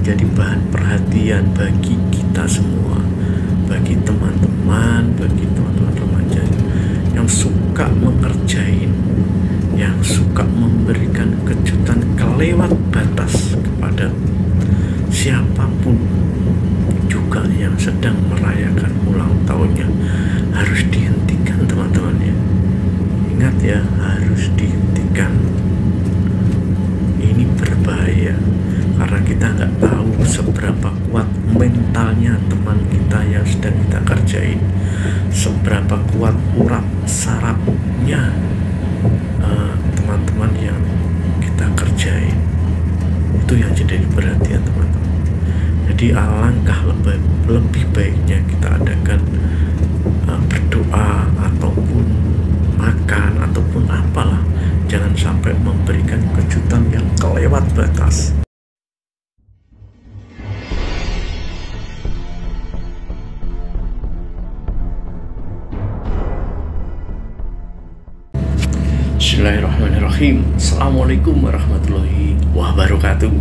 menjadi bahan perhatian bagi kita semua, bagi teman-teman, bagi teman-teman remaja yang suka mengerjain, yang suka memberikan kejutan kelewat batas kepada siapapun juga yang sedang merayakan ulang tahunnya. Harus dihentikan teman-teman ya. Ingat ya, harus dihentikan. Ini berbahaya karena kita nggak tahu seberapa kuat mentalnya teman kita yang sedang kita kerjain, seberapa kuat urat sarafnya teman-teman yang kita kerjain. Itu yang jadi perhatian teman-teman. Jadi alangkah lebih baiknya kita adakan berdoa ataupun makan ataupun apalah, jangan sampai memberikan kejutan yang kelewat batas. Bismillahirrahmanirrahim. Assalamualaikum warahmatullahi wabarakatuh.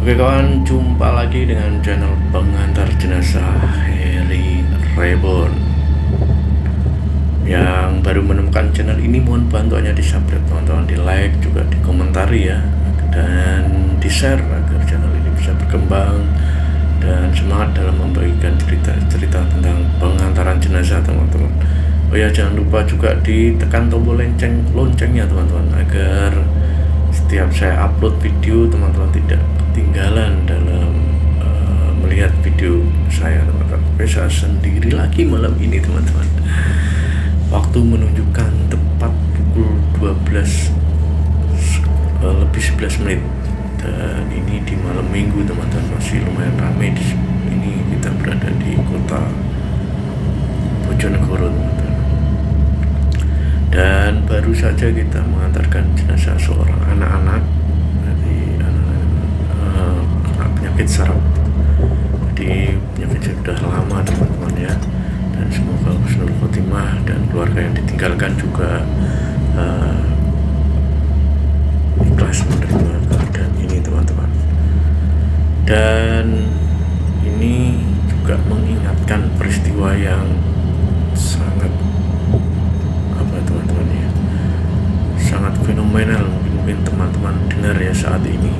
Oke kawan, jumpa lagi dengan channel pengantar jenazah Heli Reborn. Yang baru menemukan channel ini, mohon bantuannya di subscribe teman-teman, di like juga di komentari ya, dan di share agar channel ini bisa berkembang dan semangat dalam membagikan cerita-cerita tentang pengantaran jenazah teman-teman. Oh ya, jangan lupa juga ditekan tombol loncengnya teman-teman, agar setiap saya upload video teman-teman tidak ketinggalan dalam melihat video saya teman-teman. Saya sendiri lagi malam ini teman-teman. Waktu menunjukkan tepat pukul 12 lebih 11 menit, dan ini di malam minggu teman-teman, masih lumayan ramai di ini. Kita berada di kota Bojonegoro teman-teman. Dan baru saja kita mengantarkan jenazah seorang anak-anak dari kena penyakit saraf. Jadi penyakitnya sudah lama teman-teman ya. Dan semoga husnul khotimah dan keluarga yang ditinggalkan juga ikhlas menerima keadaan ini teman-teman. Dan ini juga mengingatkan peristiwa yang sangat sangat fenomenal, mungkin teman-teman dengar ya saat ini,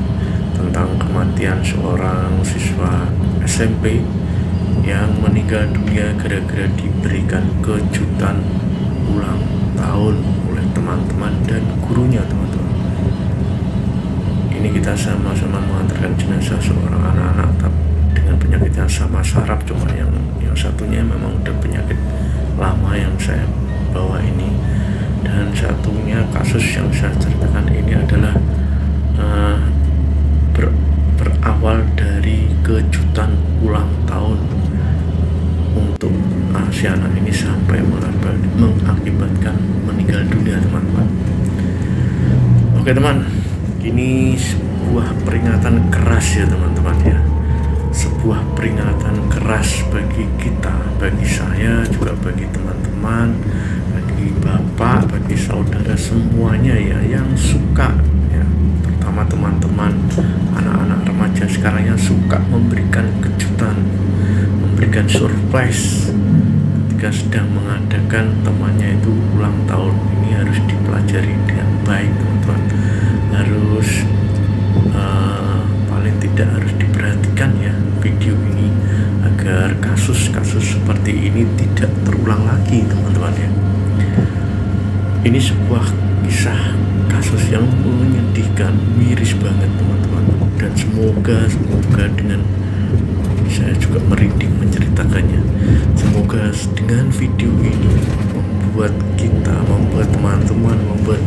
tentang kematian seorang siswa SMP yang meninggal dunia gara-gara diberikan kejutan ulang tahun oleh teman-teman dan gurunya teman-teman. Ini kita sama-sama mengantarkan jenazah seorang anak-anak dengan penyakit yang sama saraf, cuma yang satunya memang udah penyakit lama yang saya bawa ini. Dan satunya kasus yang saya ceritakan ini adalah berawal dari kejutan ulang tahun untuk si anak ini sampai mengakibatkan meninggal dunia teman-teman. Oke teman, ini sebuah peringatan keras ya teman-teman ya. Sebuah peringatan keras bagi kita, bagi saya juga, bagi teman-teman, bagi bapak, bagi saudara semuanya ya, yang suka ya, terutama teman-teman anak-anak remaja sekarang yang suka memberikan kejutan, memberikan surprise ketika sedang mengadakan temannya itu ulang tahun. Ini harus dipelajari dengan baik teman-teman, harus paling tidak harus diperhatikan ya video ini, agar kasus-kasus seperti ini tidak terulang lagi teman-teman ya. Ini sebuah kisah kasus yang menyedihkan, miris banget teman-teman, dan semoga dengan saya juga merinding menceritakannya. Semoga dengan video ini membuat kita, membuat teman-teman, membuat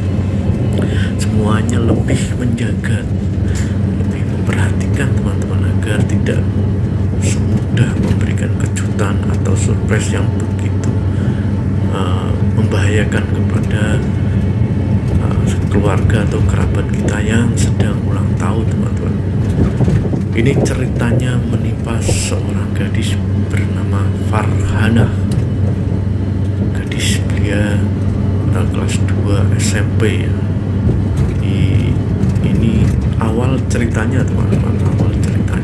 semuanya lebih menjaga, lebih memperhatikan teman-teman, agar tidak semudah memberikan kejutan atau surprise yang begitu membahayakan kepada keluarga atau kerabat kita yang sedang ulang tahun teman-teman. Ini ceritanya menimpa seorang gadis bernama Farhanah. Gadis belia kelas 2 SMP ya. Ini awal ceritanya teman-teman, awal cerita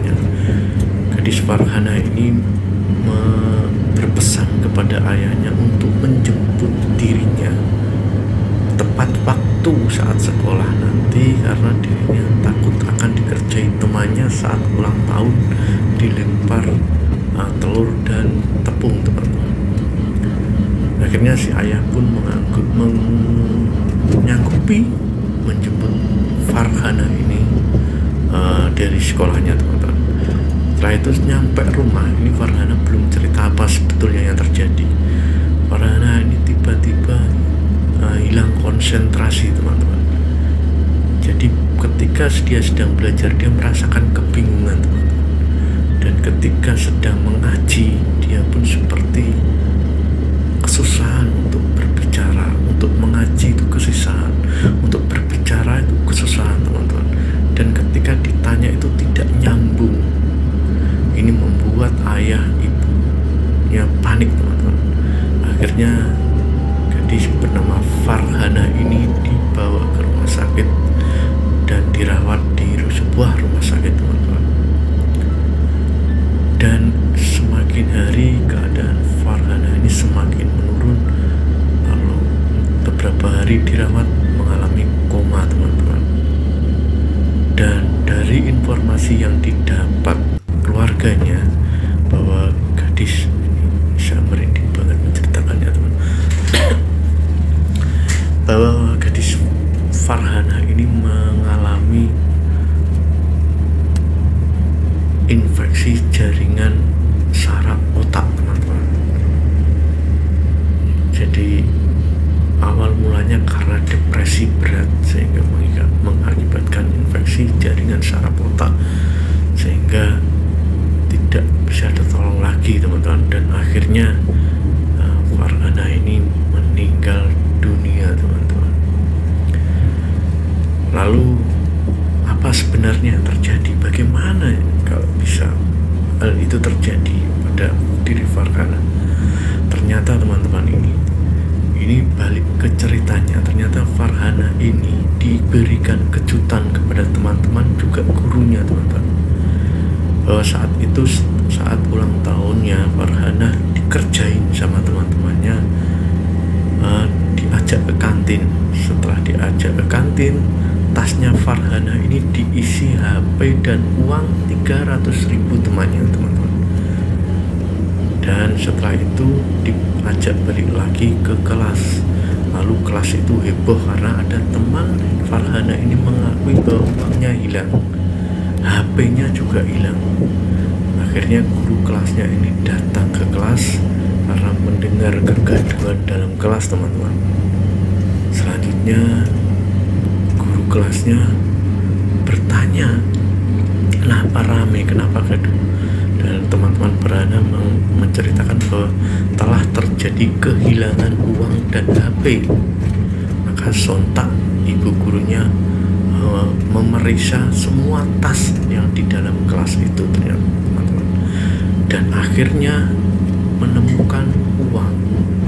gadis Farhana ini berpesan kepada ayahnya untuk menjemput dirinya tepat waktu saat sekolah nanti, karena dirinya takut akan dikerjai temannya saat ulang tahun dilempar telur dan tepung, teman-teman. Akhirnya si ayah pun menyanggupi menjemput Farhana ini dari sekolahnya, teman-teman. Setelah itu nyampe rumah, ini Farhana belum cerita apa sebetulnya yang terjadi. Farhana ini tiba-tiba hilang konsentrasi, teman-teman. Jadi ketika dia sedang belajar, dia merasakan kebingungan, teman-teman. Dan ketika sedang mengaji, dia pun seperti kesusahan untuk berbicara. Untuk mengaji itu kesusahan, untuk berbicara itu kesusahan, teman-teman. Dan ketika ditanya itu tidak nyambung. Ini membuat ayah ibunya panik, teman-teman. Akhirnya gadis bernama Farhana ini dibawa ke rumah sakit dan dirawat di sebuah rumah sakit, teman-teman. Dan semakin hari keadaan Farhana ini semakin menurun. Lalu beberapa hari dirawat mengalami koma, teman-teman. Dan dari informasi yang didapat keluarganya bahwa gadis ini, saya merinding banget menceritakannya, teman, bahwa gadis Farhana ini mengalami infeksi jaringan saraf otak, teman-teman. Jadi awal mulanya karena depresi berat sehingga mengakibatkan infeksi jaringan saraf otak, sehingga tidak bisa tertolong lagi, teman-teman. Dan akhirnya Farhana ini meninggal dunia, teman-teman. Lalu apa sebenarnya yang terjadi? Bagaimana kalau bisa hal itu terjadi pada diri Farhana? Ternyata, teman-teman, ini balik ke ceritanya. Ternyata Farhana ini diberikan kejutan kepada teman-teman, juga gurunya, teman-teman, bahwa saat itu, saat ulang tahunnya Farhana dikerjain sama teman-temannya, diajak ke kantin. Setelah diajak ke kantin, tasnya Farhana ini diisi HP dan uang 300.000 temannya, teman-teman. Dan setelah itu diajak balik lagi ke kelas. Lalu kelas itu heboh karena ada teman Farhana ini mengakui bahwa uangnya hilang, HP-nya juga hilang. Akhirnya guru kelasnya ini datang ke kelas karena mendengar kegaduhan dalam kelas, teman-teman. Selanjutnya guru kelasnya bertanya, kenapa rame, kenapa gaduh? Dan teman-teman Farhana menceritakan bahwa telah terjadi kehilangan uang dan HP. Maka sontak ibu gurunya memeriksa semua tas yang di dalam kelas itu, ternyata, teman-teman. Dan akhirnya menemukan uang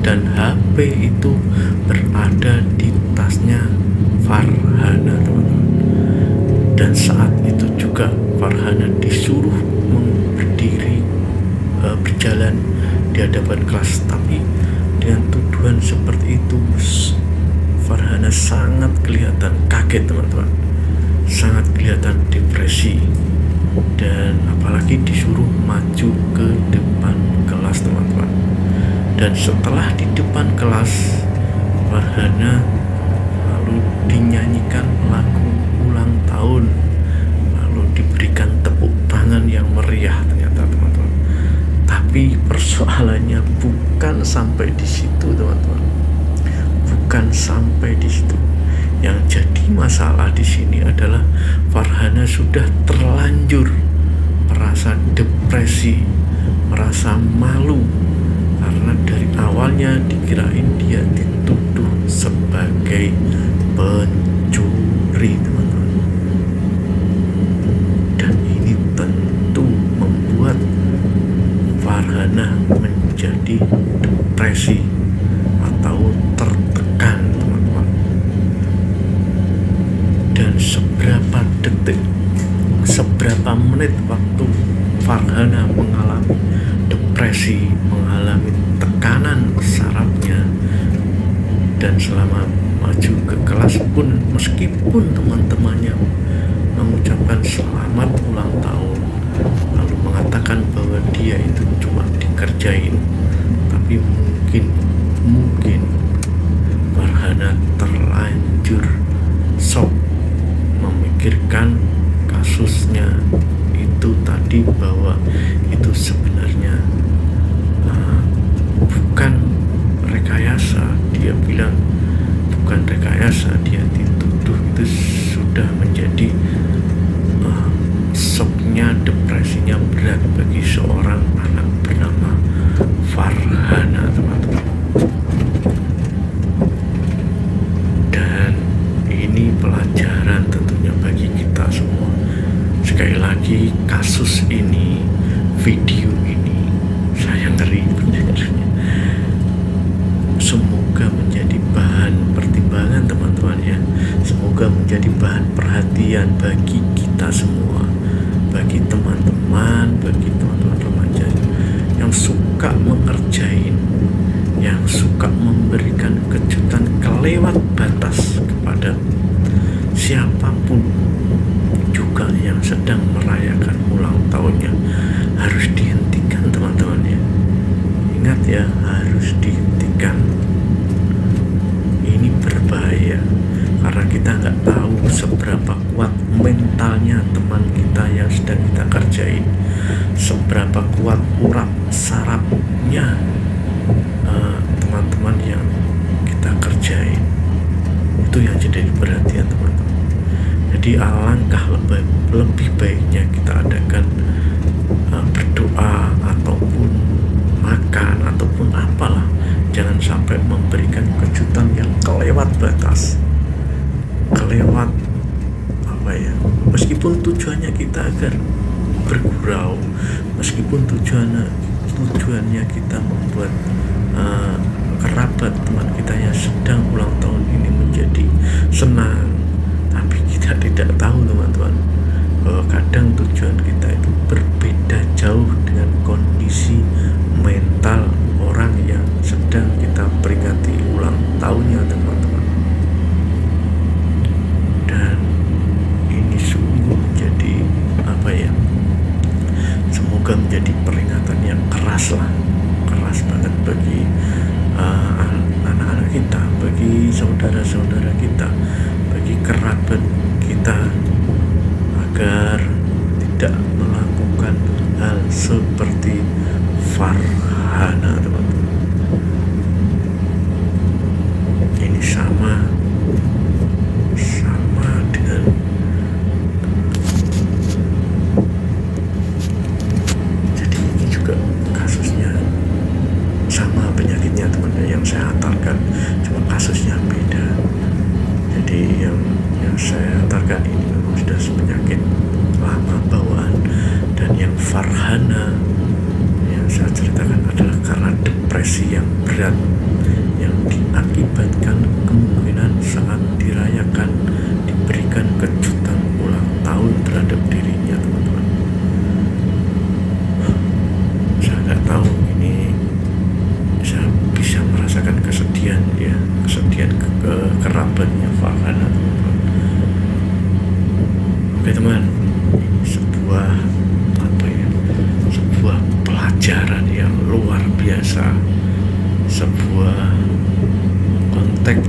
dan HP itu berada di tasnya Farhana, teman-teman. Dan saat itu juga Farhana disuruh berdiri berjalan di hadapan kelas, tapi dengan tuduhan seperti itu Farhana sangat kelihatan kaget, teman-teman, sangat kelihatan depresi. Dan apalagi disuruh maju ke depan kelas, teman-teman. Dan setelah di depan kelas, Farhana lalu dinyanyikan lagu ulang tahun, lalu diberikan tepuk tangan yang meriah, ternyata, teman-teman. Tapi persoalannya bukan sampai di situ, teman-teman. Bukan sampai di situ. Yang jadi masalah di sini adalah Farhana sudah terlanjur merasa depresi, merasa malu, karena dari awalnya dikirain dia dituduh sebagai pencuri, teman-teman. Dan ini tentu membuat Farhana menjadi depresi atau tertekan, teman-teman. Dan seberapa detik, seberapa menit waktu Farhana mengalami depresi, mengalami tekanan sarafnya, dan selama maju ke kelas pun meskipun teman-temannya mengucapkan selamat ulang tahun lalu mengatakan bahwa dia itu cuma dikerjain, tapi mungkin Farhana terlanjur shock memikirkan kasusnya itu tadi, bahwa itu sebenarnya bukan rekayasa. Dia bilang bukan rekayasa, dia dituduh itu sudah menjadi shocknya, depresinya berat bagi seorang anak bernama Farhana, teman-teman. Dan ini pelajaran tentunya bagi kita semua. Sekali lagi, kasus ini, video ini, saya ngeri benar-benarnya. Semoga menjadi bahan pertimbangan, teman-teman ya. Semoga menjadi bahan perhatian bagi kita semua, bagi teman-teman remaja yang suka mengerjain, yang suka memberikan kejutan kelewat batas kepada siapapun juga yang sedang merayakan ulang tahunnya. Harus dihentikan, teman-teman ya. Ingat ya, harus dihentikan. Ini berbahaya karena kita nggak tahu seberapa kuat mentalnya teman kita yang sedang kita kerjain, seberapa kuat urat sarafnya teman-teman yang kita kerjain. Itu yang jadi perhatian, teman-teman. Jadi alangkah lebih baiknya kita adakan berdoa ataupun makan ataupun apalah, jangan sampai memberikan kejutan yang kelewat batas, kelewat meskipun tujuannya kita agar bergurau, meskipun tujuannya kita membuat kerabat teman kita yang sedang ulang tahun ini menjadi senang, tapi kita tidak tahu, teman-teman, bahwa kadang tujuan kita itu berbeda jauh dengan kondisi mental orang yang sedang kita peringati ulang tahunnya, teman-teman. Dan ini sungguh menjadi semoga menjadi peringatan yang keras banget bagi anak-anak kita, bagi saudara-saudara kita, bagi kerabat kita, agar tidak melakukan hal seperti Farhana, teman-teman. Ini sama dengan jadi ini juga kasusnya sama penyakitnya, teman-teman, yang saya antarkan, cuma kasusnya beda. Jadi yang saya antarkan ini memang sudah penyakit lama bawaan, dan yang Farhana yang saya ceritakan adalah karena depresi yang berat yang diakibatkan kemungkinan saat dirayakan diberikan kejutan ulang tahun terhadap dirinya, teman-teman. Saya nggak tahu, ini saya bisa merasakan kesedihan ke kerabatnya Farhana, teman-teman. Oke, teman, ini sebuah pelajaran yang luar biasa, sebuah konteks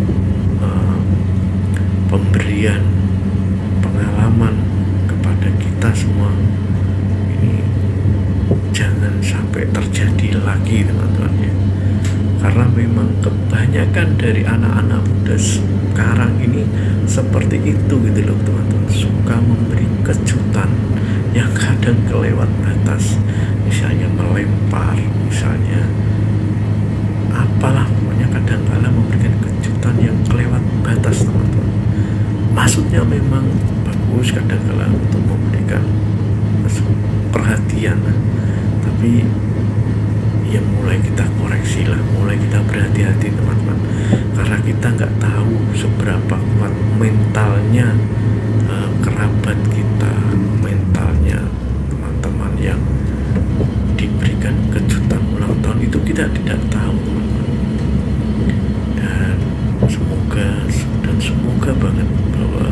pemberian pengalaman kepada kita semua. Ini jangan sampai terjadi lagi, teman-teman ya. Karena memang kebanyakan dari anak-anak muda sekarang ini seperti itu gitu loh, teman-teman. Suka memberi kejutan yang kadang kelewat batas, misalnya melempar, misalnya apalah, pokoknya kadang-kala memberikan kejutan yang kelewat batas, teman-teman. Maksudnya memang bagus kadang-kala untuk memberikan perhatian, tapi ya mulai kita koreksi lah, mulai kita berhati-hati, teman-teman, karena kita nggak tahu seberapa kuat mentalnya kerabat kita, mentalnya teman-teman yang semoga banget bahwa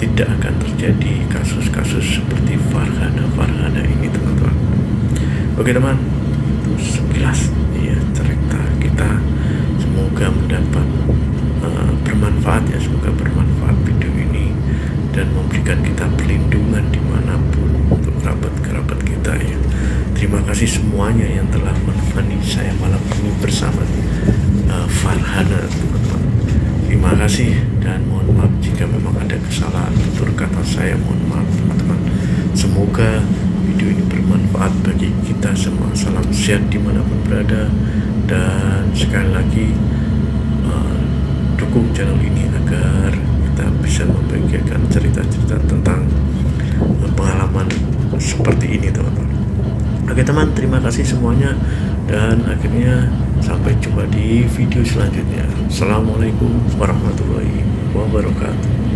tidak akan terjadi kasus-kasus seperti Farhana ini, teman-teman. Oke teman, itu sekilas ya cerita kita. Semoga mendapat bermanfaat ya, semoga bermanfaat video ini dan memberikan kita perlindungan dimanapun untuk kerabat-kerabat kita ya. Terima kasih semuanya yang telah menemani saya malam ini bersama Farhana, teman-teman. Terima kasih dan mohon maaf jika memang ada kesalahan tutur kata saya, mohon maaf teman-teman. Semoga video ini bermanfaat bagi kita semua. Salam sehat dimanapun berada, dan sekali lagi dukung channel ini agar kita bisa membagikan cerita-cerita tentang pengalaman seperti ini, teman-teman. Oke teman, terima kasih semuanya, dan akhirnya sampai jumpa di video selanjutnya. Assalamualaikum warahmatullahi wabarakatuh.